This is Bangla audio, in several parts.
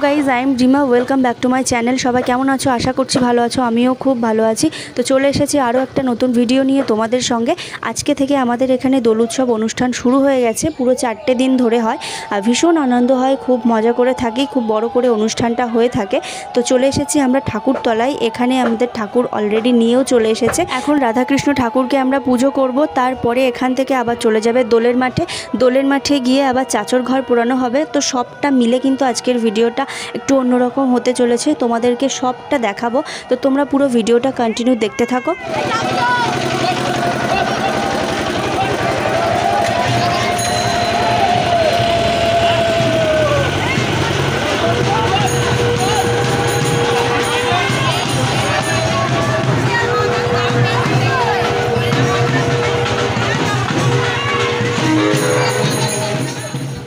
Guys I am Rima, welcome back to my channel. সবাই কেমন আছো? আশা করছি ভালো আছো। আমিও খুব ভালো আছি। তো চলে এসেছি আরও একটা নতুন ভিডিও নিয়ে তোমাদের সঙ্গে। আজকে থেকে আমাদের এখানে দোল উৎসব অনুষ্ঠান শুরু হয়ে গেছে। পুরো 4টে দিন ধরে হয় আর ভীষণ আনন্দ হয়, খুব মজা করে থাকি, খুব বড় করে অনুষ্ঠানটা হয়ে থাকে। তো চলে এসেছি আমরা ঠাকুরতলায়। এখানে আমাদের ঠাকুর অলরেডি নিয়েও চলে এসেছে। এখন রাধাকৃষ্ণ ঠাকুরকে আমরা পুজো করব, তারপরে এখান থেকে আবার চলে যাবে দোলের মাঠে। দোলের মাঠে গিয়ে আবার চাচর ঘর পোড়ানো হবে। তো সবটা মিলে কিন্তু আজকের ভিডিওটা একটু অন্যরকম হতে চলেছে, তোমাদেরকে সবটা দেখাবো। তো তোমরা পুরো ভিডিওটা কন্টিনিউ দেখতে থাকো।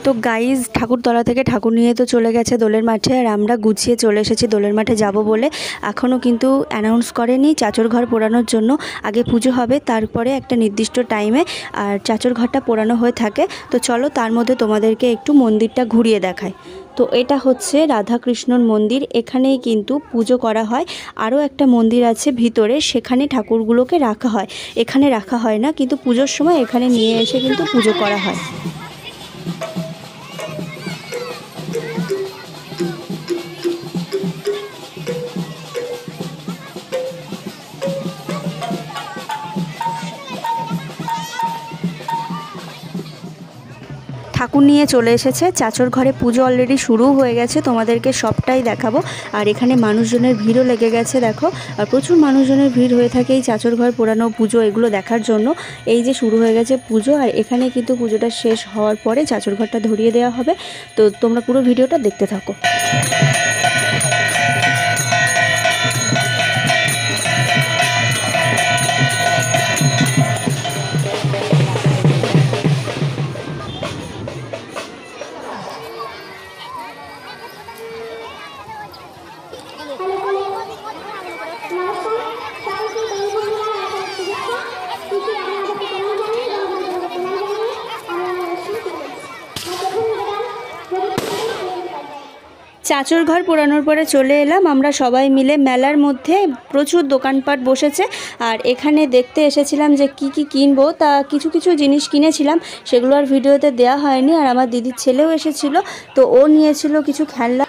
তো গাইজ ঠাকুরতলা থেকে ঠাকুর নিয়ে তো চলে গেছে দোলের মাঠে, আর আমরা গুছিয়ে চলে এসেছি দোলের মাঠে যাব বলে। এখনও কিন্তু অ্যানাউন্স করেনি চাচর ঘর পোড়ানোর জন্য। আগে পুজো হবে, তারপরে একটা নির্দিষ্ট টাইমে আর চাচর ঘরটা পোড়ানো হয়ে থাকে। তো চলো তার মধ্যে তোমাদেরকে একটু মন্দিরটা ঘুরিয়ে দেখায়। তো এটা হচ্ছে রাধাকৃষ্ণর মন্দির, এখানেই কিন্তু পুজো করা হয়। আরও একটা মন্দির আছে ভিতরে, সেখানে ঠাকুরগুলোকে রাখা হয়। এখানে রাখা হয় না, কিন্তু পুজোর সময় এখানে নিয়ে এসে কিন্তু পুজো করা হয়। ঠাকুর নিয়ে চলে এসেছে চাচর ঘরে, পুজো অলরেডি শুরু হয়ে গেছে, তোমাদেরকে সবটাই দেখাবো। আর এখানে মানুষজনের ভিড়ও লেগে গেছে দেখো, আর প্রচুর মানুষজনের ভিড় হয়ে থাকে এই চাচর ঘর পোড়ানো, পুজো এগুলো দেখার জন্য। এই যে শুরু হয়ে গেছে পুজো, আর এখানে কিন্তু পুজোটা শেষ হওয়ার পরে চাচর ঘরটা ধরিয়ে দেওয়া হবে। তো তোমরা পুরো ভিডিওটা দেখতে থাকো। চাচর ঘর পোড়ানোর পরে চলে এলাম আমরা সবাই মিলে মেলার মধ্যে। প্রচুর দোকানপাট বসেছে, আর এখানে দেখতে এসেছিলাম যে কি কি কিনবো। তা কিছু কিছু জিনিস কিনেছিলাম, সেগুলো আর ভিডিওতে দেওয়া হয়নি। আর আমার দিদির ছেলেও এসেছিল, তো ও নিয়েছিল কিছু খেলনা।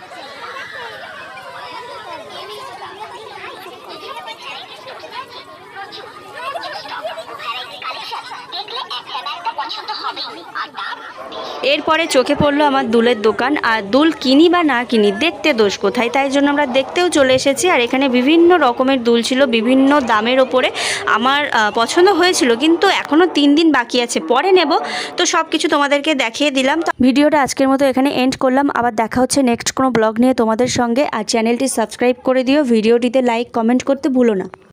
এরপরে চোখে পড়লো আমার দুলের দোকান, আর দুল কিনি বা না কিনি দেখতে দোষ কোথায়, তাই জন্য আমরা দেখতেও চলে এসেছি। আর এখানে বিভিন্ন রকমের দুল ছিল, বিভিন্ন দামের ওপরে। আমার পছন্দ হয়েছিল, কিন্তু এখনও 3 দিন বাকি আছে, পরে নেব। তো সব কিছু তোমাদেরকে দেখিয়ে দিলাম। তো ভিডিওটা আজকের মতো এখানে এন্ড করলাম। আবার দেখা হচ্ছে নেক্সট কোনো ব্লগ নিয়ে তোমাদের সঙ্গে। আর চ্যানেলটি সাবস্ক্রাইব করে দিও, ভিডিওটিতে লাইক কমেন্ট করতে ভুলো না।